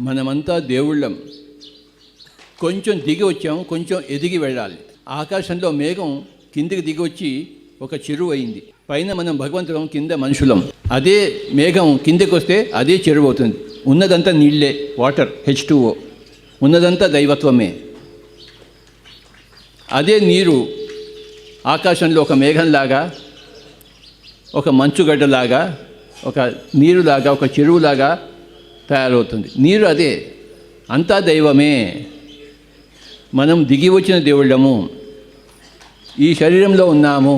మనమంతా దేవుళ్ళం. కొంచెం దిగి వచ్చాం, కొంచెం ఎదిగి వెళ్ళాలి. ఆకాశంలో మేఘం కిందికి దిగి వచ్చి ఒక చెరువు అయింది. పైన మనం భగవంతులం, కింద మనుషులం. అదే మేఘం కిందికి వస్తే అదే చెరువు అవుతుంది. ఉన్నదంతా నీళ్ళే, వాటర్, H2O. ఉన్నదంతా దైవత్వమే. అదే నీరు ఆకాశంలో ఒక మేఘంలాగా, ఒక మంచుగడ్డలాగా, ఒక నీరులాగా, ఒక చెరువులాగా తయారవుతుంది. నీరు అదే, అంతా దైవమే. మనం దిగి వచ్చిన దేవుళ్ళము. ఈ శరీరంలో ఉన్నాము.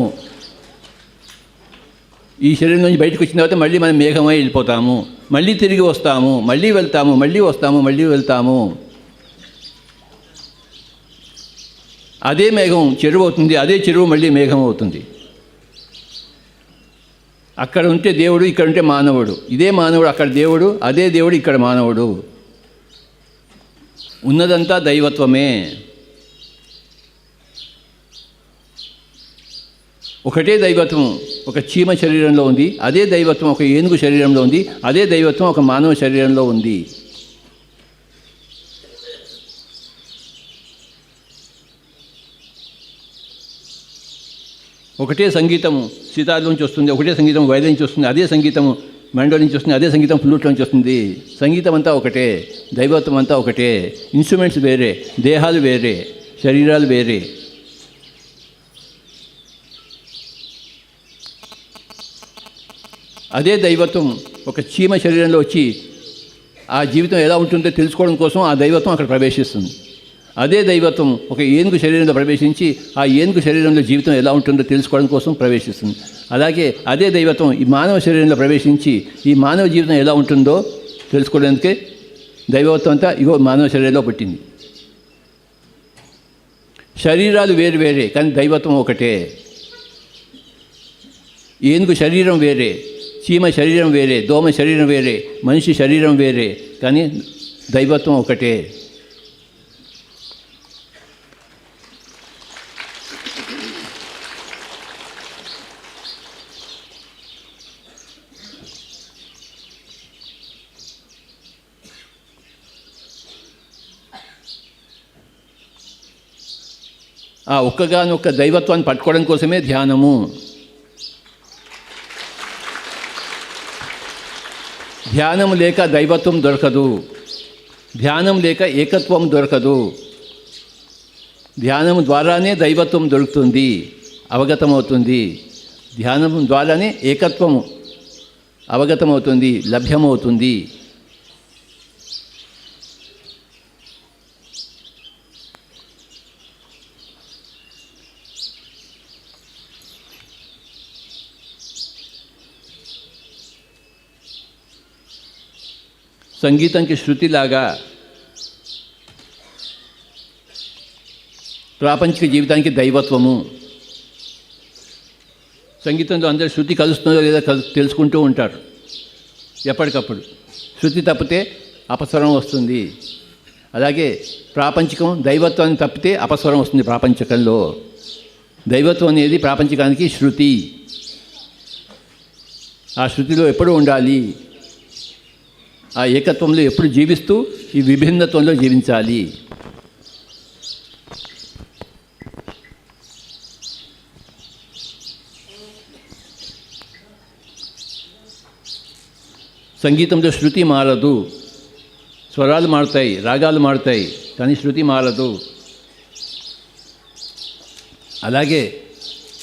ఈ శరీరం నుంచి బయటకు వచ్చిన తర్వాత మళ్ళీ మనం మేఘమై వెళ్ళిపోతాము. మళ్ళీ తిరిగి వస్తాము, మళ్ళీ వెళ్తాము, మళ్ళీ వస్తాము, మళ్ళీ వెళ్తాము. అదే మేఘం చెరువు అవుతుంది, అదే చెరువు మళ్ళీ మేఘం అవుతుంది. అక్కడ ఉంటే దేవుడు, ఇక్కడ ఉంటే మానవుడు. ఇదే మానవుడు అక్కడ దేవుడు, అదే దేవుడు ఇక్కడ మానవుడు. ఉన్నదంతా దైవత్వమే. ఒకటే దైవత్వం ఒక చీమ శరీరంలో ఉంది, అదే దైవత్వం ఒక ఏనుగు శరీరంలో ఉంది, అదే దైవత్వం ఒక మానవ శరీరంలో ఉంది. ఒకటే సంగీతము సితార్ నుంచి వస్తుంది, ఒకటే సంగీతం వైద్య నుంచి వస్తుంది, అదే సంగీతం మండలి నుంచి వస్తుంది, అదే సంగీతం ఫ్లూట్ నుంచి వస్తుంది. సంగీతం అంతా ఒకటే, దైవత్వం అంతా ఒకటే. ఇన్స్ట్రుమెంట్స్ వేరే, దేహాలు వేరే, శరీరాలు వేరే. అదే దైవత్వం ఒక చీమ శరీరంలో వచ్చి ఆ జీవితం ఎలా ఉంటుందో తెలుసుకోవడం కోసం ఆ దైవత్వం అక్కడ ప్రవేశిస్తుంది. అదే దైవత్వం ఒక ఏనుగు శరీరంలో ప్రవేశించి ఆ ఏనుగు శరీరంలో జీవితం ఎలా ఉంటుందో తెలుసుకోవడం కోసం ప్రవేశిస్తుంది. అలాగే అదే దైవత్వం ఈ మానవ శరీరంలో ప్రవేశించి ఈ మానవ జీవితం ఎలా ఉంటుందో తెలుసుకోవడానికే దైవత్వం అంతా ఇగో మానవ శరీరంలో పుట్టింది. శరీరాలు వేరు వేరే, కానీ దైవత్వం ఒకటే. ఏనుగు శరీరం వేరే, చీమ శరీరం వేరే, దోమ శరీరం వేరే, మనిషి శరీరం వేరే, కానీ దైవత్వం ఒకటే. ఆ ఒక్కగానొక్క దైవత్వాన్ని పట్టుకోవడం కోసమే ధ్యానము. ధ్యానం లేక దైవత్వం దొరకదు, ధ్యానం లేక ఏకత్వం దొరకదు. ధ్యానం ద్వారానే దైవత్వం దొరుకుతుంది, అవగతమవుతుంది. ధ్యానం ద్వారానే ఏకత్వము అవగతమవుతుంది, లభ్యమవుతుంది. సంగీతంకి శృతిలాగా ప్రాపంచిక జీవితానికి దైవత్వము. సంగీతంలో అందరూ శృతి కలుస్తుందో లేదా తెలుసుకుంటూ ఉంటారు ఎప్పటికప్పుడు. శృతి తప్పితే అపస్వరం వస్తుంది. అలాగే ప్రాపంచికం దైవత్వాన్ని తప్పితే అపస్వరం వస్తుంది. ప్రాపంచికంలో దైవత్వం అనేది ప్రాపంచికానికి శృతి. ఆ శృతిలో ఎప్పుడూ ఉండాలి. ఆ ఏకత్వంలో ఎప్పుడు జీవిస్తూ ఈ విభిన్నత్వంలో జీవించాలి. సంగీతంలో శృతి మారదు. స్వరాలు మారుతాయి, రాగాలు మారుతాయి, కానీ శృతి మారదు. అలాగే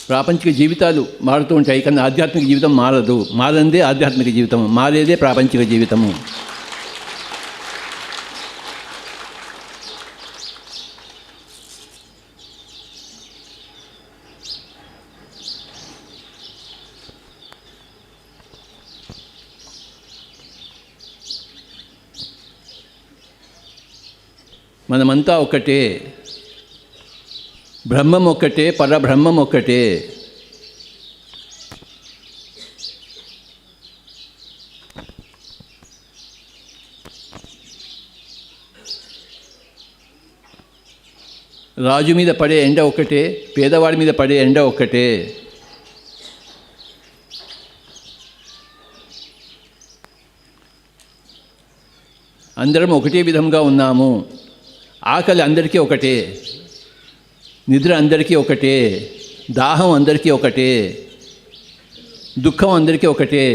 ప్రాపంచిక జీవితాలు మారుతూ ఉంటాయి, కానీ ఆధ్యాత్మిక జీవితం మారదు. మారందే ఆధ్యాత్మిక జీవితం, మారేదే ప్రాపంచిక జీవితము. మనమంతా ఒక్కటే, బ్రహ్మం ఒక్కటే, పరబ్రహ్మం ఒక్కటే. రాజు మీద పడే ఎండ ఒక్కటే, పేదవాడి మీద పడే ఎండ ఒక్కటే. అందరం ఒకటే విధంగా ఉన్నాము. ఆకలి అందరికీ ఒకటే, నిద్ర అందరికీ ఒకటే, దాహం అందరికీ ఒకటే, దుఃఖం అందరికీ ఒకటే,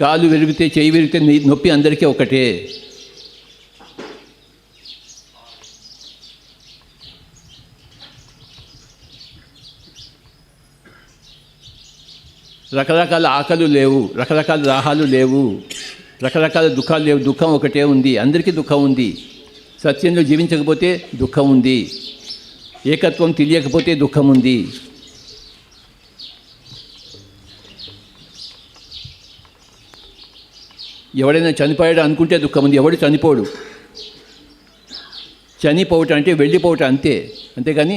కాలు విరిగితే చేయి విరిగితే నొప్పి అందరికీ ఒకటే. రకరకాల ఆకలు లేవు, రకరకాల దాహాలు లేవు, రకరకాల దుఃఖాలు లేవు. దుఃఖం ఒకటే ఉంది, అందరికీ దుఃఖం ఉంది. సత్యంలో జీవించకపోతే దుఃఖం ఉంది, ఏకత్వం తెలియకపోతే దుఃఖం ఉంది. ఎవడైనా చనిపోయాడు అనుకుంటే దుఃఖం ఉంది, ఎవడు చనిపోడు. చనిపోవటం అంటే వెళ్ళిపోవటం అంతే, అంతేగాని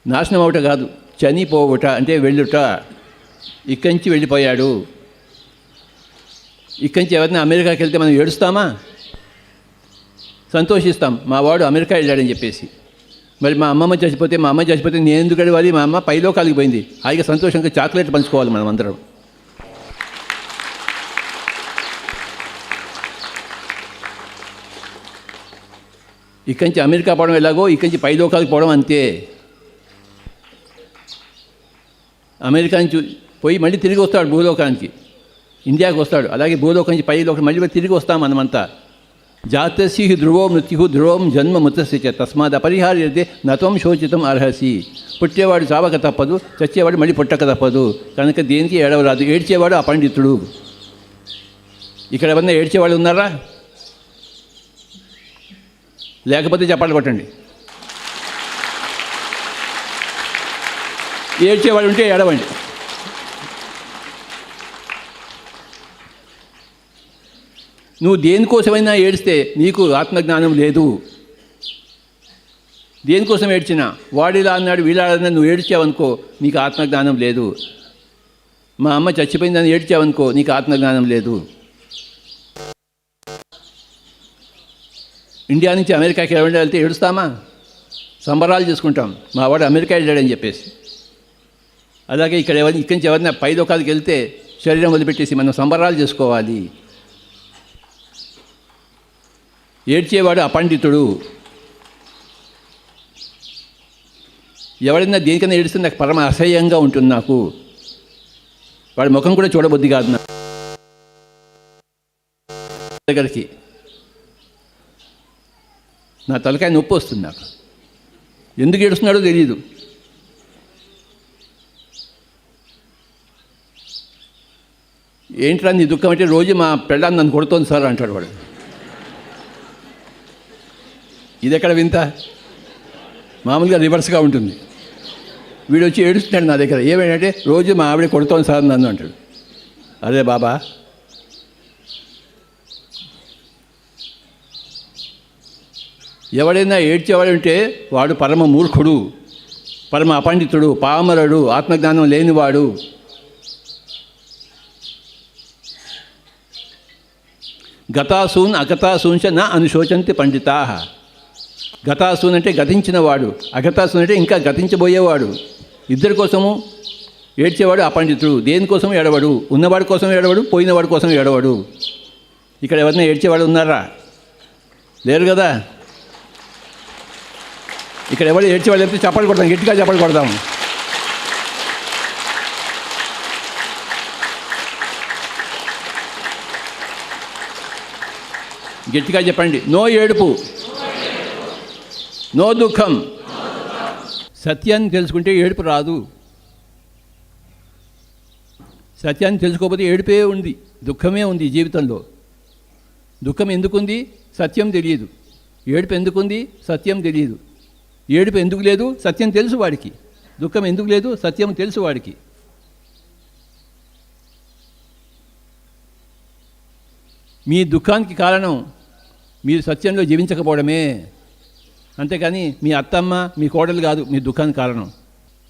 నాశనం అవట కాదు. చనిపోవట అంటే వెళ్ళుట. ఇక్కడి నుంచి వెళ్ళిపోయాడు. ఇక్కడి నుంచి ఎవరైనా అమెరికాకి వెళ్తే మనం ఏడుస్తామా? సంతోషిస్తాం, మా వాడు అమెరికా వెళ్ళాడని చెప్పేసి. మరి మా అమ్మ చచ్చిపోతే నేను ఎందుకు అడవాలి? మా అమ్మ పైలో కలిగిపోయింది, హాయిగా సంతోషంగా చాక్లెట్ పంచుకోవాలి మనం అందరం. ఇక్కడి నుంచి అమెరికా పోవడం ఎలాగో ఇక్కడి నుంచి పైలోకాలకు పోవడం అంతే. అమెరికా నుంచి పోయి మళ్ళీ తిరిగి వస్తాడు భూలోకానికి, ఇండియాకి వస్తాడు. అలాగే భూలోకం నుంచి పైలోకం మళ్ళీ తిరిగి వస్తాం మనమంతా. జాతసి ధ్రువో మృత్యు ధ్రువం జన్మ మృతస్య చ తస్మాత్ అపరిహార్యతే నత్వం శోచితం అర్హసి. పుట్టేవాడు చావక తప్పదు, చచ్చేవాడు మళ్ళీ పుట్టక తప్పదు. కనుక దేనికి ఏడవరాదు. ఏడ్చేవాడు అపండితుడు. ఇక్కడ ఎవరన్నా ఏడ్చేవాళ్ళు ఉన్నారా? లేకపోతే చెప్పాలి కొట్టండి. ఏడ్చేవాడు ఉంటే ఏడవండి. నువ్వు దేనికోసమైనా ఏడిస్తే నీకు ఆత్మజ్ఞానం లేదు. దేనికోసం ఏడ్చినా, వాడిలా అన్నాడు వీళ్ళ అన్నాడు, నువ్వు ఏడ్చావనుకో నీకు ఆత్మజ్ఞానం లేదు. మా అమ్మ చచ్చిపోయిందని ఏడ్చావనుకో నీకు ఆత్మజ్ఞానం లేదు. ఇండియా నుంచి అమెరికాకి ఎవరైనా వెళ్తే ఏడుస్తామా? సంబరాలు చేసుకుంటాం, మా వాడు అమెరికా వెళ్ళాడని చెప్పేసి. అలాగే ఇక్కడి నుంచి ఎవరైనా పైలోకాలకు వెళ్తే శరీరం వదిలిపెట్టేసి మనం సంబరాలు చేసుకోవాలి. ఏడ్చేవాడు అపండితుడు. ఎవరైనా దేనికైనా ఏడిస్తే నాకు పరమ అసహ్యంగా ఉంటుంది. నాకు వాడి ముఖం కూడా చూడబుద్ధి కాదు. నా దగ్గరికి నా తలకాయ నొప్పి వస్తుంది. నాకు ఎందుకు ఏడుస్తున్నాడో తెలియదు. ఏంట్రా నీ దుఃఖం అంటే, రోజు మా పెళ్ళాన్ని నన్ను కొడుతోంది సార్ అంటాడు వాడు. ఇది ఎక్కడ వింత? మామూలుగా రివర్స్గా ఉంటుంది. వీడు వచ్చి ఏడుస్తున్నాడు నా దగ్గర. ఏమైందంటే, రోజు మా ఆవిడ కొడుతోంది సార్ నన్ను అంటాడు. అదే బాబా, ఎవడైనా ఏడ్చేవాడు ఉంటే వాడు పరమ మూర్ఖుడు, పరమ అపండితుడు, పామరుడు, ఆత్మజ్ఞానం లేనివాడు. గతాసూన్ అగతాసూన్ చ న అనుశోచంతి పండితా. గతాసూన్ అంటే గతించినవాడు, అగతాసూన్ అంటే ఇంకా గతించబోయేవాడు. ఇద్దరి కోసము ఏడ్చేవాడు అపండితుడు. దేనికోసం ఏడవడు. ఉన్నవాడి కోసం ఏడవడు, పోయినవాడి కోసం ఏడవడు. ఇక్కడ ఎవరైనా ఏడ్చేవాడు ఉన్నారా? లేరు కదా. ఇక్కడ ఎవరు ఏడ్చేవాళ్ళు చెప్తే చప్పట్లు కొడతాం, గట్టిగా చప్పట్లు కొడతాము. గట్టిగా చెప్పండి, నో ఏడుపు, నో దుఃఖం. సత్యాన్ని తెలుసుకుంటే ఏడుపు రాదు. సత్యాన్ని తెలుసుకోకపోతే ఏడుపే ఉంది, దుఃఖమే ఉంది జీవితంలో. దుఃఖం ఎందుకుంది? సత్యం తెలియదు. ఏడుపు ఎందుకుంది? సత్యం తెలియదు. ఏడుపు ఎందుకు లేదు? సత్యం తెలుసు వాడికి. దుఃఖం ఎందుకు లేదు? సత్యం తెలుసు వాడికి. మీ దుఃఖానికి కారణం మీరు సత్యంలో జీవించకపోవడమే. అంతేకాని మీ అత్తమ్మ, మీ కోడలు కాదు మీ దుఃఖానికి కారణం.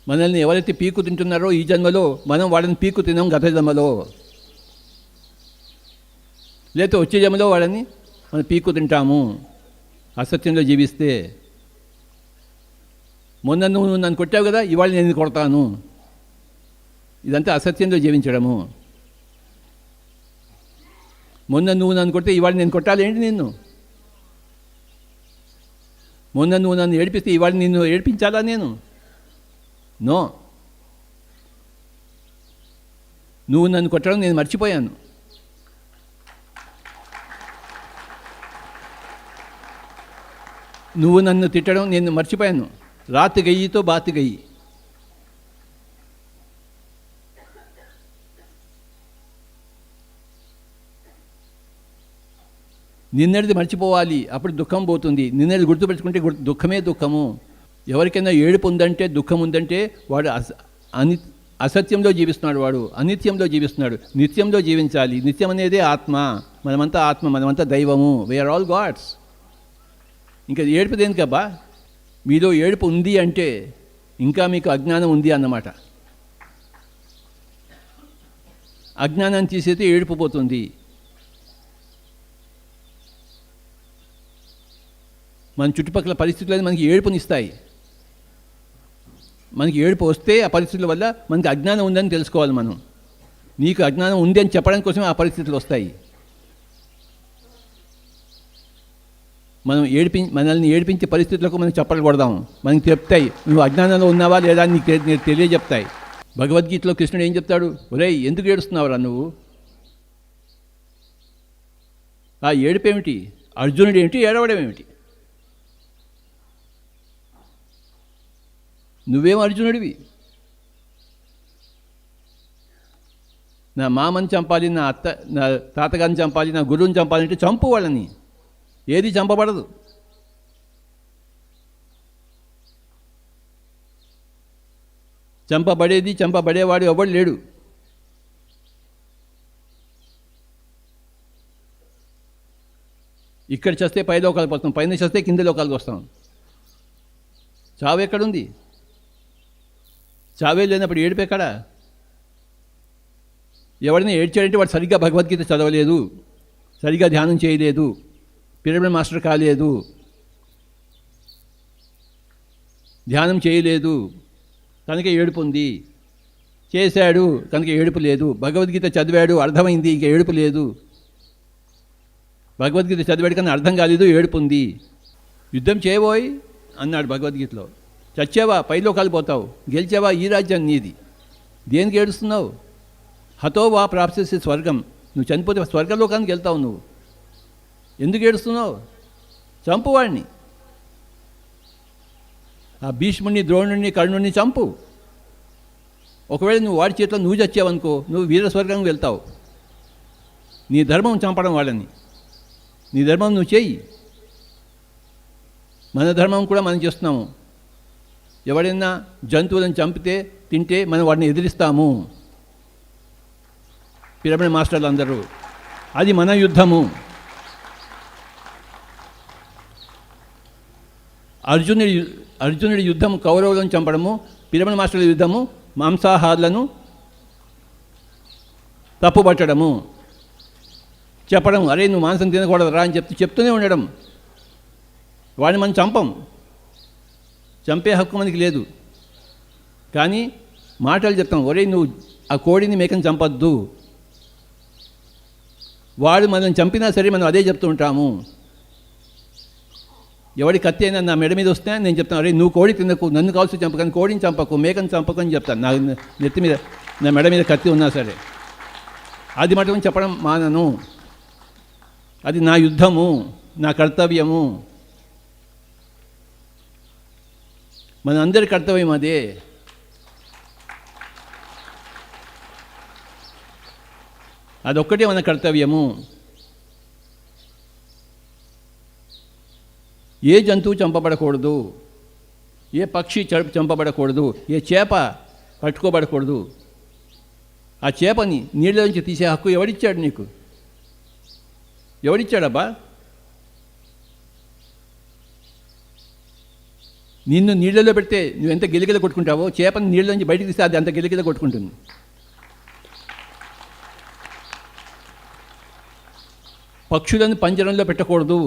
మనల్ని ఎవరైతే పీకు తింటున్నారో ఈ జన్మలో, మనం వాళ్ళని పీకు తినాం గత జన్మలో. లేకపోతే వచ్చే జన్మలో వాళ్ళని మనం పీకు తింటాము అసత్యంలో జీవిస్తే. మొన్న నువ్వు నన్ను కొట్టావు కదా, ఇవాళ నేను కొడతాను. ఇదంతా అసత్యంలో జీవించడము. మొన్న నువ్వు నన్ను కొడితే ఇవాళ నేను కొట్టాలి ఏంటి నిన్ను? మొన్న నువ్వు నన్ను ఏడిపిస్తే ఇవాళ నిన్ను ఏడిపించాలా నేను? నో. నువ్వు నన్ను కొట్టడం నేను మర్చిపోయాను. నువ్వు నన్ను తిట్టడం నేను మర్చిపోయాను. రాత్ గయ్యితో బాత్ గయ్యి. నిన్నటిది మర్చిపోవాలి, అప్పుడు దుఃఖం పోతుంది. నిన్నది గుర్తుపెట్టుకుంటే దుఃఖమే దుఃఖము. ఎవరికైనా ఏడుపు ఉందంటే, దుఃఖం ఉందంటే వాడు అసత్యంలో జీవిస్తున్నాడు, వాడు అనిత్యంలో జీవిస్తున్నాడు. నిత్యంలో జీవించాలి. నిత్యం అనేదే ఆత్మ. మనమంతా ఆత్మ, మనమంతా దైవము. We are all gods. ఇంకా ఏడుపు దేనికబ్బా? మీలో ఏడుపు ఉంది అంటే ఇంకా మీకు అజ్ఞానం ఉంది అన్నమాట. అజ్ఞానాన్ని తీసేస్తే ఏడుపు పోతుంది. మన చుట్టుపక్కల పరిస్థితులు మనకి ఏడుపునిస్తాయి. మనకి ఏడుపు వస్తే ఆ పరిస్థితుల వల్ల మనకి అజ్ఞానం ఉందని తెలుసుకోవాలి మనం. నీకు అజ్ఞానం ఉంది అని చెప్పడం కోసం ఆ పరిస్థితులు వస్తాయి. మనల్ని ఏడిపించే పరిస్థితులకు మనం చప్పట్లు కొడదాం. మనకి చెప్తాయి నువ్వు అజ్ఞానంలో ఉన్నావా లేదా నీకు తెలియజెప్తాయి. భగవద్గీతలో కృష్ణుడు ఏం చెప్తాడు? ఒరేయ్, ఎందుకు ఏడుస్తున్నావురా నువ్వు? ఆ ఏడుపేమిటి? అర్జునుడు ఏమిటి? ఏడవడం ఏమిటి? నువ్వేం అర్జునుడివి? నా మామని చంపాలి, నా తాతగారిని చంపాలి, నా గురువుని చంపాలంటే చంపు వాళ్ళని. ఏది చంపబడదు. చంపబడేది, చంపబడేవాడు ఎవడు లేడు. ఇక్కడ చేస్తే పై లోకాలకు వస్తాం, పైన చేస్తే కింద లోకాలకు వస్తాం. చావు ఎక్కడుంది? చావే లేనప్పుడు ఏడుపు ఎక్కడ? ఎవరిని ఏడ్చాడంటే వాడు సరిగ్గా భగవద్గీత చదవలేదు, సరిగ్గా ధ్యానం చేయలేదు, పిరమిడ్ మాస్టర్ కాలేదు, ధ్యానం చేయలేదు, తనకే ఏడుపు ఉంది. చేశాడు, తనకి ఏడుపు లేదు. భగవద్గీత చదివాడు, అర్థమైంది, ఇంక ఏడుపు లేదు. భగవద్గీత చదివాడు కానీ అర్థం కాలేదు, ఏడుపు ఉంది. యుద్ధం చేయబోయి అన్నాడు భగవద్గీతలో. చచ్చావా పైలోకాలు పోతావు, గెలిచావా ఈ రాజ్యం నీది. దేనికి ఏడుస్తున్నావు? హతోవా ప్రాప్స్యసి స్వర్గం. నువ్వు చనిపోతే స్వర్గలోకానికి వెళ్తావు. నువ్వు ఎందుకు ఏడుస్తున్నావు? చంపువాడిని. ఆ భీష్ముడిని, ద్రోణుడిని, కర్ణుడిని చంపు. ఒకవేళ నువ్వు వాడి చేతిలో నువ్వు చచ్చావనుకో, నువ్వు వీరస్వర్గం వెళ్తావు. నీ ధర్మం చంపడం వాళ్ళని. నీ ధర్మం నువ్వు చెయ్యి. మన ధర్మం కూడా మనం చేస్తున్నాము. ఎవరైనా జంతువులను చంపితే తింటే మనం వాడిని ఎదిరిస్తాము. పిరమిడ్ మాస్టర్లు అందరూ. అది మన యుద్ధము. అర్జునుడి యుద్ధం కౌరవులను చంపడము, పిరమిడ్ మాస్టర్ల యుద్ధము మాంసాహారులను తప్పుపట్టడము. చెప్పడం, అరే నువ్వు మాంసం తినకూడదురా అని చెప్తూనే ఉండడం. వాడిని మనం చంపం. చంపే హక్కు మనకి లేదు. కానీ మాటలు చెప్తాం, ఒరే నువ్వు ఆ కోడిని మేకని చంపద్దు. వాడు మనం చంపినా సరే మనం అదే చెప్తూ ఉంటాము. ఎవడి కత్తి అయినా నా మెడ మీద వస్తే నేను చెప్తాను, అరే నువ్వు కోడి తినకు, నన్ను కావాల్సి చంపకు, కానీ కోడిని చంపకు, మేకని చంపకు అని చెప్తాను. నా నెత్తి మీద, నా మెడ మీద కత్తి ఉన్నా సరే. అది మటుకు చెప్పడం మానను. అది నా యుద్ధము, నా కర్తవ్యము. మన అందరి కర్తవ్యం అదే. అదొక్కటే మన కర్తవ్యము. ఏ జంతువు చంపబడకూడదు, ఏ పక్షి చంపబడకూడదు, ఏ చేప పట్టుకోబడకూడదు. ఆ చేపని నీళ్ళ నుంచి తీసే హక్కు ఎవడిచ్చాడు నీకు? ఎవడిచ్చాడబ్బా? నిన్ను నీళ్ళలో పెడితే నువ్వు ఎంత గిలిగిల కొట్టుకుంటావో, చేపని నీళ్ళ నుంచి బయటికి తీస్తే అది అంత గిలిగిల కొట్టుకుంటుంది. పక్షులను పంజరంలో పెట్టకూడదు.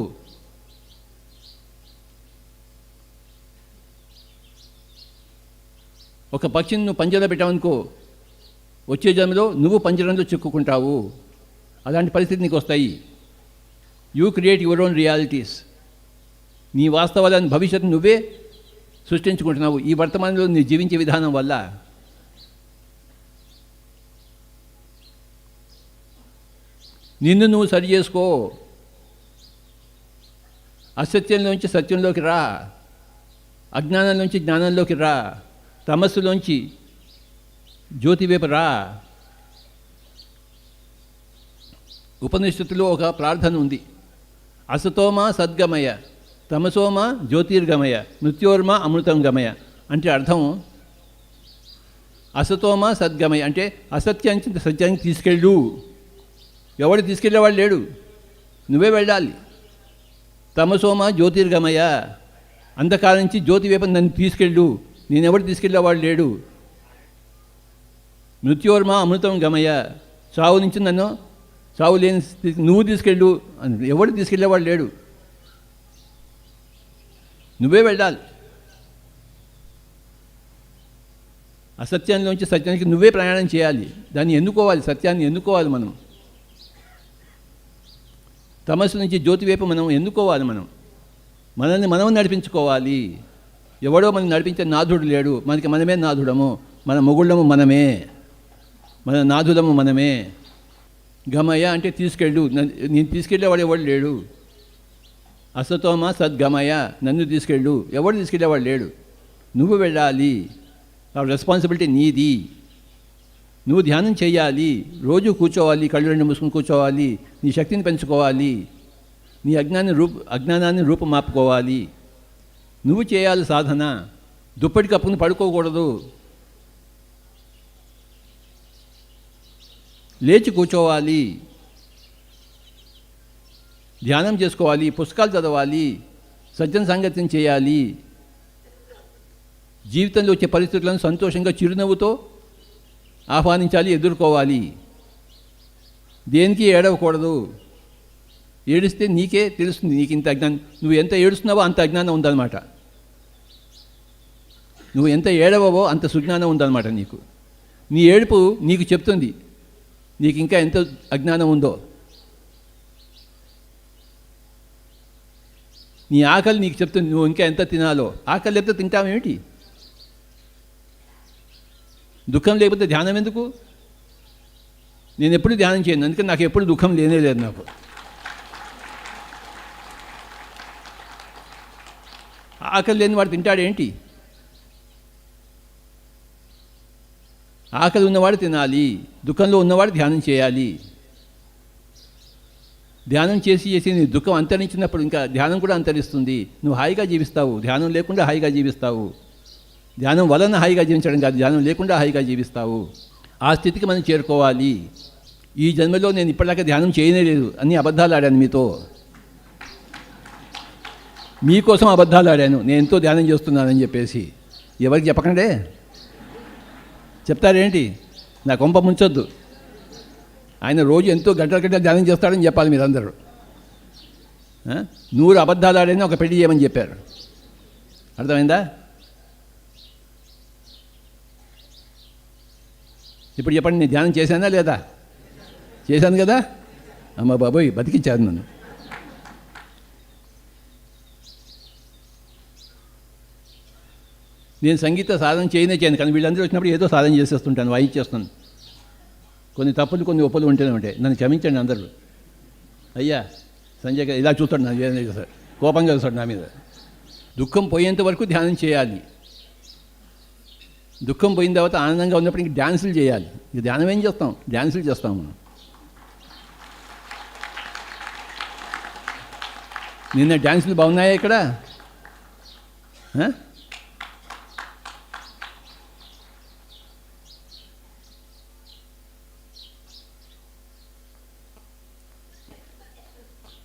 ఒక పక్షిని నువ్వు పంజరంలో పెట్టావనుకో, వచ్చే జన్మలో నువ్వు పంజరంలో చిక్కుకుంటావు. అలాంటి పరిస్థితి నీకు వస్తాయి. You create your own realities. నీ వాస్తవాలను భవిష్యత్తు నువ్వే సృష్టించుకుంటున్నావు ఈ వర్తమానంలో నీ జీవించే విధానం వల్ల. నిన్ను నువ్వు సరి చేసుకో. అసత్యంలోంచి సత్యంలోకి రా, అజ్ఞానంలోంచి జ్ఞానంలోకి రా, తమస్సులోంచి జ్యోతి వైపు రా. ఉపనిషత్తులో ఒక ప్రార్థన ఉంది, అసతోమ సద్గమయ, తమసోమ జ్యోతిర్గమయ, మృత్యోర్మ అమృతం గమయ. అంటే అర్థం అసతోమ సద్గమయ అంటే అసత్యానికి సత్యానికి తీసుకెళ్ళు. ఎవడు తీసుకెళ్ళేవాడు లేడు, నువ్వే వెళ్ళాలి. తమసోమ జ్యోతిర్గమయ, అంధకారం నుంచి జ్యోతి వైపు నన్ను తీసుకెళ్ళు, నేనెవడు తీసుకెళ్ళేవాడు లేడు. మృత్యోర్మ అమృతం గమయ, చావు నుంచి నన్ను, చావు లేని నువ్వు తీసుకెళ్ళు, ఎవడు తీసుకెళ్ళేవాడు లేడు, నువ్వే వెళ్ళాలి. అసత్యంలోంచి సత్యానికి నువ్వే ప్రయాణం చేయాలి. దాన్ని ఎన్నుకోవాలి, సత్యాన్ని ఎన్నుకోవాలి మనం. తమస్సు నుంచి జ్యోతి వైపు మనం ఎన్నుకోవాలి. మనల్ని మనం నడిపించుకోవాలి. ఎవడో మనం నడిపించే నాథుడు లేడు, మనకి మనమే నాథుడము. మన మొగుళ్ళము మనమే, మన నాథులము మనమే. గమయ అంటే తీసుకెళ్ళు, నేను తీసుకెళ్ళేవాడు ఎవడు లేడు. అసతోమ సద్గమయ, నన్ను తీసుకెళ్ళు, ఎవడు తీసుకెళ్ళేవాడు లేడు, నువ్వు వెళ్ళాలి. ఆ రెస్పాన్సిబిలిటీ నీది. నువ్వు ధ్యానం చేయాలి, రోజు కూర్చోవాలి, కళ్ళు రెండు మూసుకుని కూర్చోవాలి, నీ శక్తిని పెంచుకోవాలి, నీ అజ్ఞానాన్ని రూపుమాపుకోవాలి. నువ్వు చేయాలి సాధన. దుప్పటి కప్పుకుని పడుకోకూడదు, లేచి కూర్చోవాలి, ధ్యానం చేసుకోవాలి, పుస్తకాలు చదవాలి, సజ్జన సాంగత్యం చేయాలి. జీవితంలో వచ్చే పరిస్థితులను సంతోషంగా చిరునవ్వుతో ఆహ్వానించాలి, ఎదుర్కోవాలి. దేనికి ఏడవకూడదు. ఏడిస్తే నీకే తెలుస్తుంది, నీకు ఇంత అజ్ఞానం, నువ్వు ఎంత ఏడుస్తున్నావో అంత అజ్ఞానం ఉందన్నమాట. నువ్వు ఎంత ఏడవవో అంత సుజ్ఞానం ఉందన్నమాట నీకు. నీ ఏడుపు నీకు చెప్తుంది నీకు ఇంకా ఎంత అజ్ఞానం ఉందో. నీ ఆకలి నీకు చెప్తుంది నువ్వు ఇంకా ఎంత తినాలో. ఆకలి లేకపోతే తింటావేమిటి? దుఃఖం లేకపోతే ధ్యానం ఎందుకు? నేను ఎప్పుడు ధ్యానం చేయను, అందుకని నాకు ఎప్పుడు దుఃఖం లేనే లేదు. నాకు ఆకలి లేని వాడు తింటాడేంటి? ఆకలి ఉన్నవాడు తినాలి, దుఃఖంలో ఉన్నవాడు ధ్యానం చేయాలి. ధ్యానం చేసి నీ దుఃఖం అంతరించినప్పుడు ఇంకా ధ్యానం కూడా అంతరిస్తుంది. నువ్వు హాయిగా జీవిస్తావు, ధ్యానం లేకుండా హాయిగా జీవిస్తావు. ధ్యానం వలన హాయిగా జీవించడం కాదు, ధ్యానం లేకుండా హాయిగా జీవిస్తావు. ఆ స్థితికి మనం చేరుకోవాలి. ఈ జన్మలో నేను ఇప్పటిదాకా ధ్యానం చేయనే లేదు, అన్ని అబద్ధాలు ఆడాను మీతో. మీకోసం అబద్ధాలు ఆడాను, నేను ఎంతో ధ్యానం చేస్తున్నానని చెప్పేసి. ఎవరికి చెప్పకండే. చెప్తారేంటి? నా కొంప ముంచొద్దు. ఆయన రోజు ఎంతో గంటల ధ్యానం చేస్తాడని చెప్పాలి మీరందరూ. 100 అబద్ధాలు ఆడని ఒక పెళ్లి చేయమని చెప్పారు. అర్థమైందా? ఇప్పుడు చెప్పండి, నేను ధ్యానం చేశానా లేదా? చేశాను కదా. అమ్మ బాబోయ్, బతికించారు నన్ను. నేను సంగీత సాధన చేయను, కానీ వీళ్ళందరూ వచ్చినప్పుడు ఏదో సాధన చేసేస్తుంటాను, వాయించేస్తాను. కొన్ని తప్పులు కొన్ని ఒప్పులు ఉంటూనే ఉంటాయి. నన్ను క్షమించండి అందరూ. అయ్యా సంజయ్ గారు ఇలా చూస్తాడు, నాకు ఏదైనా చేస్తాడు, కోపంగా చూస్తాడు నా మీద. దుఃఖం పోయేంత వరకు ధ్యానం చేయాలి. దుఃఖం పోయిన తర్వాత ఆనందంగా ఉన్నప్పుడు ఇంక డ్యాన్సులు చేయాలి. ఇక ధ్యానం ఏం చేస్తాం? డ్యాన్సులు చేస్తాం మనం. నిన్న డ్యాన్సులు బాగున్నాయా ఇక్కడ?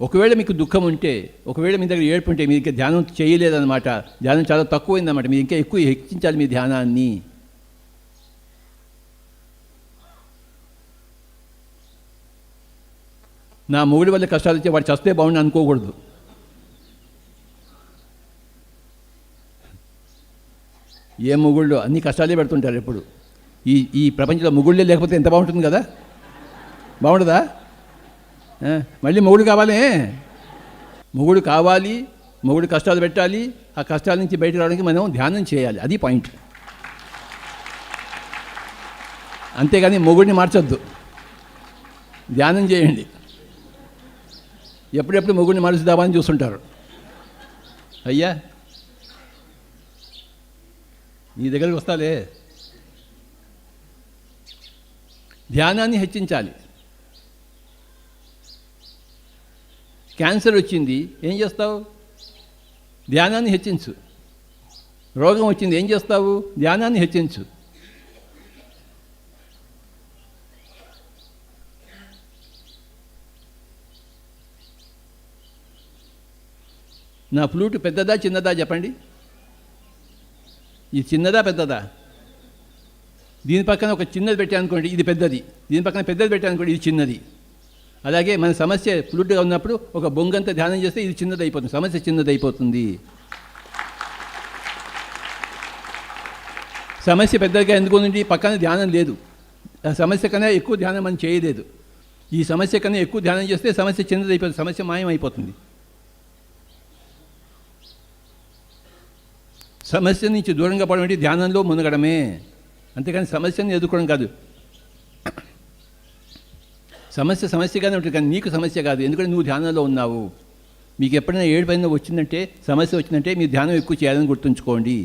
ఒకవేళ మీకు దుఃఖం ఉంటే, ఒకవేళ మీ దగ్గర ఏడుపు ఉంటే, మీరు ఇంకా ధ్యానం చేయలేదన్నమాట, ధ్యానం చాలా తక్కువైందన్నమాట. మీరు ఇంకా ఎక్కువ హెచ్చించాలి మీ ధ్యానాన్ని. నా మొగుడి వల్ల కష్టాలు వచ్చే వాడు చస్తే బాగుండి అనుకోకూడదు. ఏ మొగుళ్ళు అన్ని కష్టాలే పెడుతుంటారు ఎప్పుడు. ఈ ప్రపంచంలో మొగుళ్ళే లేకపోతే ఎంత బాగుంటుంది కదా? బాగుంటుందా? మళ్ళీ మొగుడు కావాలి, మొగుడు కావాలి, మొగుడు కష్టాలు పెట్టాలి, ఆ కష్టాల నుంచి బయటకు రావడానికి మనం ధ్యానం చేయాలి. అది పాయింట్. అంతేగాని మొగుడిని మార్చొద్దు, ధ్యానం చేయండి. ఎప్పుడెప్పుడు మొగుడిని మార్చుదామని చూస్తుంటారు. అయ్యా నీ దగ్గరికి వస్తాలే. ధ్యానాన్ని హెచ్చించాలి. క్యాన్సర్ వచ్చింది, ఏం చేస్తావు? ధ్యానాన్ని హెచ్చించు. రోగం వచ్చింది, ఏం చేస్తావు? ధ్యానాన్ని హెచ్చించు. నా ఫ్లూట్ పెద్దదా చిన్నదా చెప్పండి? ఇది చిన్నదా పెద్దదా? దీని పక్కన ఒక చిన్నది పెట్టానుకోండి, ఇది పెద్దది. దీని పక్కన పెద్దది పెట్టానుకోండి, ఇది చిన్నది. అలాగే మన సమస్య ఫ్లూట్గా ఉన్నప్పుడు ఒక బొంగంతా ధ్యానం చేస్తే ఇది చిన్నది అయిపోతుంది, సమస్య చిన్నది అయిపోతుంది. సమస్య పెద్దగా ఎందుకు ఉంది? పక్కన ధ్యానం లేదు. ఆ సమస్య కన్నా ఎక్కువ ధ్యానం మనం చేయలేదు. ఈ సమస్య కన్నా ఎక్కువ ధ్యానం చేస్తే సమస్య చిన్నది అయిపోతుంది, సమస్య మాయమైపోతుంది. సమస్య నుంచి దూరంగా పడడం ధ్యానంలో మునగడమే, అంతేకాని సమస్యను ఎదుర్కోవడం కాదు. సమస్య సమస్యగానే ఉంటుంది, కానీ నీకు సమస్య కాదు, ఎందుకంటే నువ్వు ధ్యానంలో ఉన్నావు. మీకు ఎప్పుడైనా ఏడుపైన వచ్చిందంటే, సమస్య వచ్చిందంటే మీరు ధ్యానం ఎక్కువ చేయాలని గుర్తుంచుకోండి.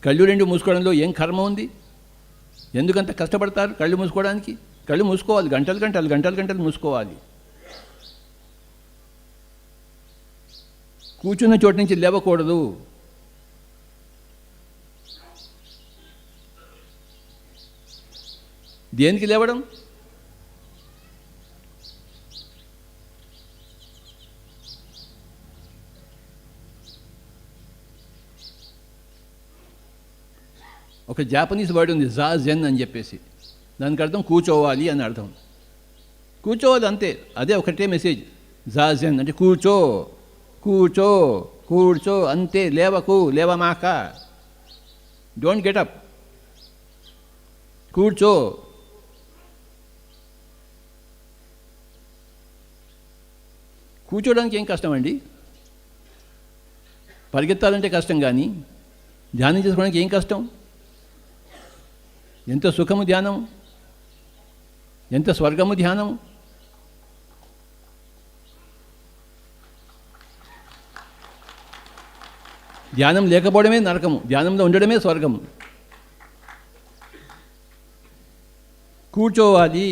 కళ్ళు రెండు మూసుకోవడంలో ఏం కర్మ ఉంది? ఎందుకంత కష్టపడతారు కళ్ళు మూసుకోవడానికి? కళ్ళు మూసుకోవాలి, గంటలు గంటలు గంటలు గంటలు మూసుకోవాలి. కూర్చున్న చోటు నుంచి లేవకూడదు. దేనికి లేవడం? ఒక జాపనీస్ వర్డ్ ఉంది, జాజెన్ అని చెప్పేసి. దానికి అర్థం కూర్చోవాలి అని అర్థం. కూర్చోవాలి అంతే, అదే ఒకటే మెసేజ్. జాజెన్ అంటే కూర్చో, కూర్చో, కూర్చో అంతే. లేవకు, లేవమాక, డోంట్ గెటప్, కూర్చో. కూర్చోడానికి ఏం కష్టం అండి? పరిగెత్తాలంటే కష్టం, కానీ ధ్యానం చేసుకోవడానికి ఏం కష్టం? ఎంత సుఖము ధ్యానం, ఎంత స్వర్గము ధ్యానం. ధ్యానం లేకపోవడమే నరకము, ధ్యానంలో ఉండడమే స్వర్గము. కూర్చోవాలి,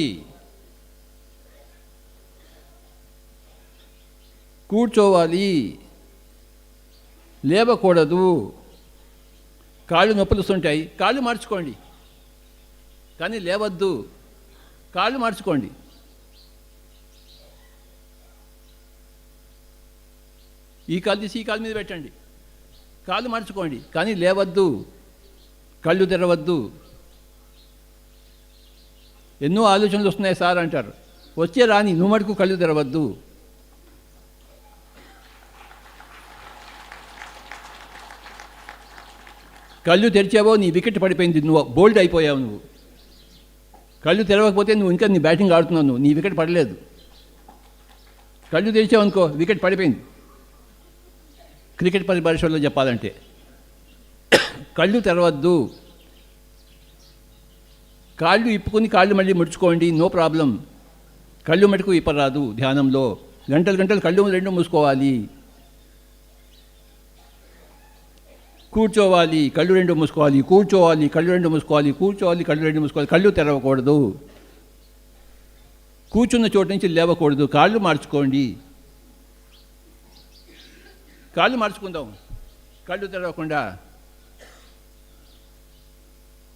కూర్చోవాలి, లేవకూడదు. కాళ్ళు నొప్పులుస్తుంటాయి, కాళ్ళు మార్చుకోండి, కానీ లేవద్దు. కాళ్ళు మార్చుకోండి. ఈ కాలు తీసి ఈ కాలు మీద పెట్టండి, కాళ్ళు మార్చుకోండి, కానీ లేవద్దు, కళ్ళు తెరవద్దు. ఎన్నో ఆలోచనలు వస్తున్నాయి సార్ అంటారు. వచ్చే రాని, నువ్వు మటుకు కళ్ళు తెరవద్దు. కళ్ళు తెరిచావో నీ వికెట్ పడిపోయింది, నువ్వు బోల్డ్ అయిపోయావు. నువ్వు కళ్ళు తెరవకపోతే నువ్వు ఇంకా నీ బ్యాటింగ్ ఆడుతున్నావు, నువ్వు నీ వికెట్ పడలేదు. కళ్ళు తెరిచావు అనుకో, వికెట్ పడిపోయింది. క్రికెట్ పరిభాషలో చెప్పాలంటే కళ్ళు తెరవద్దు. కాళ్ళు ఇప్పుకొని కాళ్ళు మళ్ళీ ముడుచుకోండి, నో ప్రాబ్లం. కళ్ళు మటుకు ఇప్పరాదు ధ్యానంలో. గంటలు గంటలు కళ్ళు రెండు మూసుకోవాలి. కూర్చోవాలి, కళ్ళు రెండు మూసుకోవాలి, కూర్చోవాలి, కళ్ళు రెండు మూసుకోవాలి, కూర్చోవాలి, కళ్ళు రెండు మూసుకోవాలి. కళ్ళు తెరవకూడదు. కూర్చున్న చోటు నుంచి లేవకూడదు. కాళ్ళు మార్చుకోండి. కాళ్ళు మార్చుకుందాం, కళ్ళు తెరవకుండా.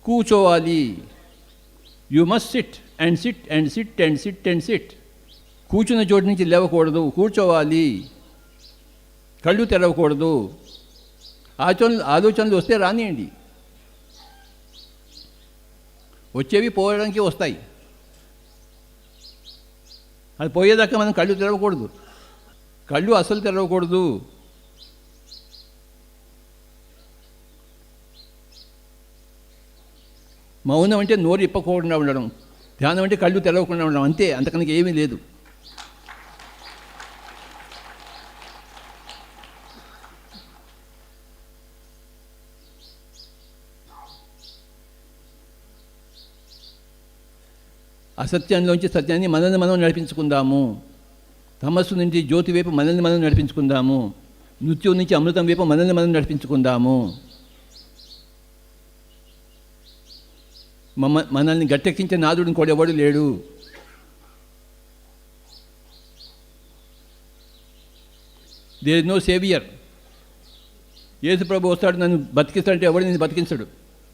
కూర్చోవాలి. You must SIT and SIT and SIT and SIT and SIT. కూర్చున్న చోటు నుంచి లేవకూడదు, కూర్చోవాలి, కళ్ళు తెరవకూడదు. ఆలోచనలు వస్తే రానియండి, వచ్చేవి పోవడానికి వస్తాయి. అది పోయేదాకా మనం కళ్ళు తెరవకూడదు. కళ్ళు అసలు తెరవకూడదు. మౌనం అంటే నోరు ఇప్పకుండా ఉండడం, ధ్యానం అంటే కళ్ళు తెరవకుండా ఉండడం, అంతే, అంతకనికి ఏమీ లేదు. అసత్యంలోంచి సత్యాన్ని మనల్ని మనం నడిపించుకుందాము. తమస్సు నుంచి జ్యోతి వైపు మనల్ని మనం నడిపించుకుందాము. మృత్యువు నుంచి అమృతం వైపు మనల్ని మనం నడిపించుకుందాము. మనల్ని గట్టెక్కించే నాదుడిని కూడా ఎవడు లేడు. There is no saviour. Yesu ప్రభు వస్తాడు, నన్ను బతికిస్తాడంటే ఎవడు నిన్ను బతికించడు.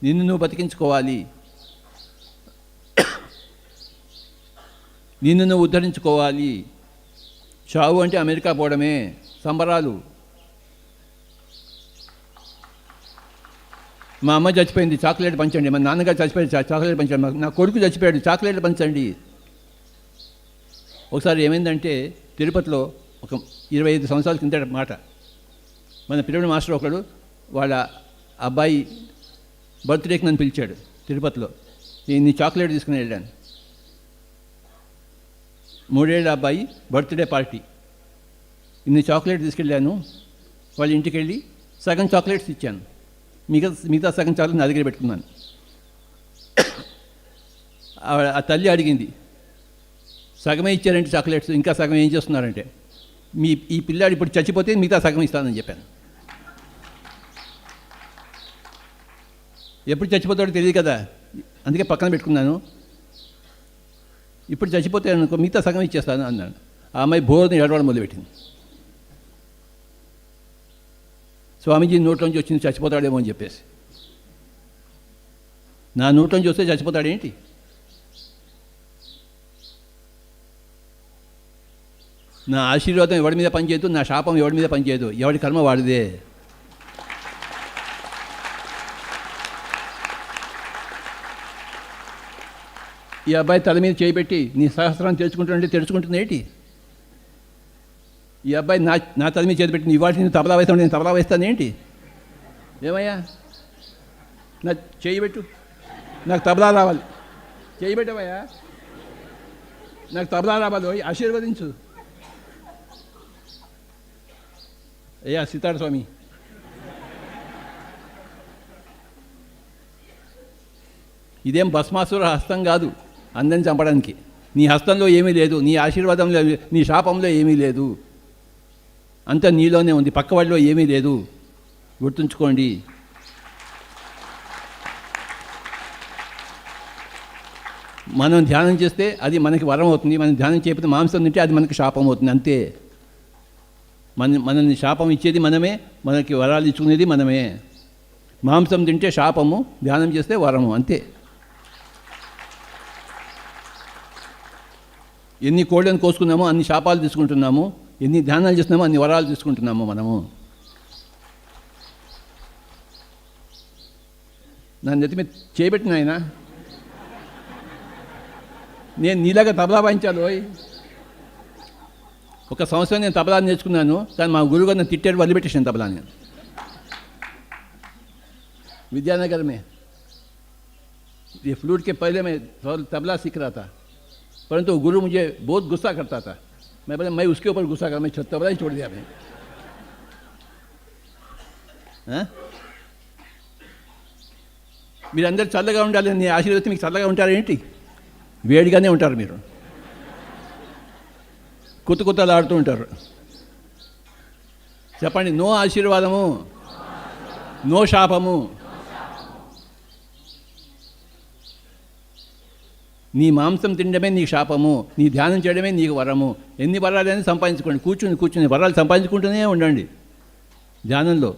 నిన్ను నువ్వు బతికించుకోవాలి, నిన్ను నువ్వు ఉద్ధరించుకోవాలి. చావు అంటే అమెరికా పోవడమే, సంబరాలు. మా అమ్మ చచ్చిపోయింది, చాక్లెట్ పంచండి. మా నాన్నగారు చచ్చిపోయాడు, చాక్లెట్ పంచండి. నా కొడుకు చచ్చిపోయాడు, చాక్లెట్లు పంచండి. ఒకసారి ఏమైందంటే తిరుపతిలో ఒక 25 సంవత్సరాల కిందట మాట, మన పిరమిడ్ మాస్టర్ ఒకడు వాళ్ళ అబ్బాయి బర్త్డేకి నన్ను పిలిచాడు తిరుపతిలో. నేను చాక్లెట్ తీసుకుని వెళ్ళాను. 3 ఏళ్ళ అబ్బాయి బర్త్డే పార్టీ. ఇన్ని చాక్లెట్ తీసుకెళ్ళాను. వాళ్ళ ఇంటికి వెళ్ళి సగం చాక్లెట్స్ ఇచ్చాను, మిగతా సగం చాక్లెట్ నా దగ్గర పెట్టుకున్నాను. ఆ తల్లి అడిగింది, సగమే ఇచ్చారంటే చాక్లెట్స్, ఇంకా సగం ఏం చేస్తున్నారంటే, ఈ పిల్లాడు ఇప్పుడు చచ్చిపోతే మిగతా సగం ఇస్తానని చెప్పాను. ఎప్పుడు చచ్చిపోతాడో తెలియదు కదా, అందుకే పక్కన పెట్టుకున్నాను. ఇప్పుడు చచ్చిపోతే అనుకో మిగతా సగం ఇచ్చేస్తాను అన్నాడు. ఆ అమ్మాయి బోర్ని ఏడవడం మొదలుపెట్టింది. స్వామీజీ నోట్లోంచి వచ్చింది చచ్చిపోతాడేమో అని చెప్పేసి. నా నోట్లోంచి వస్తే చచ్చిపోతాడేంటి? నా ఆశీర్వాదం ఎవడి మీద పనిచేయదు, నా శాపం ఎవడి మీద పనిచేయదు. ఎవడి కర్మ వాడిదే. ఈ అబ్బాయి తల మీద చేయిపెట్టి నీ సహస్రాన్ని తెరుచుకుంటుంటే తెరుచుకుంటుంది ఏంటి? ఈ అబ్బాయి నా తల మీద చేతి పెట్టి నీ వాటిని తబలా వేస్తాను, నేను తబలా వేస్తాను ఏంటి? ఏమయ్యా, నా చేయబెట్టు, నాకు తబలా రావాలి. చేయబెట్టవయ్యా, నాకు తబలా రావాలి, ఆశీర్వదించు. అయ్యా సీతారామ స్వామి, ఇదేం భస్మాసుర హస్తం కాదు అందరిని చంపడానికి. నీ హస్తంలో ఏమీ లేదు, నీ ఆశీర్వాదంలో, నీ శాపంలో ఏమీ లేదు. అంతా నీలోనే ఉంది, పక్కవాడిలో ఏమీ లేదు. గుర్తుంచుకోండి. మనం ధ్యానం చేస్తే అది మనకి వరం అవుతుంది. మనం ధ్యానం చేయకపోతే మాంసం తింటే అది మనకి శాపం అవుతుంది, అంతే. మనల్ని శాపం ఇచ్చేది మనమే, మనకి వరాలు ఇచ్చుకునేది మనమే. మాంసం తింటే శాపము, ధ్యానం చేస్తే వరము, అంతే. ఎన్ని కోళ్ళను కోసుకున్నామో అన్ని శాపాలు తీసుకుంటున్నాము, ఎన్ని ధ్యానాలు చేస్తున్నామో అన్ని వరాలు తీసుకుంటున్నాము మనము. నా నెత్తి మీద చేయబెట్టిన ఆయన, నేను నీలాగా తబలా వాయించాలి. ఒక సంవత్సరం నేను తబలా నేర్చుకున్నాను, కానీ మా గురువుగారు నన్ను తిట్టారు, వదిలిపెట్టేసాను తబలా. నేను विद्यानगर में ये फ्लूट के पहले मैं तबला सीख रहा था, परंतु गुरु मुझे बहुत गुस्सा करता था. मैं बोला मैं उसके ऊपर गुस्सा कर, मैं तबला ही छोड़ दिया मैंने. మీరు అందరు చల్లగా ఉండాలి, నీ ఆశీర్వదిస్తే మీకు చల్లగా ఉంటారు ఏంటి? వేడిగానే ఉంటారు మీరు, కొత్తలు ఆడుతూ ఉంటారు. చెప్పండి, నో ఆశీర్వాదము, నో శాపము. నీ మాంసం తినడమే నీకు శాపము, నీ ధ్యానం చేయడమే నీకు వరము. ఎన్ని వరాలని సంపాదించుకోండి, కూర్చుని వరాలు సంపాదించుకుంటూనే ఉండండి ధ్యానంలో.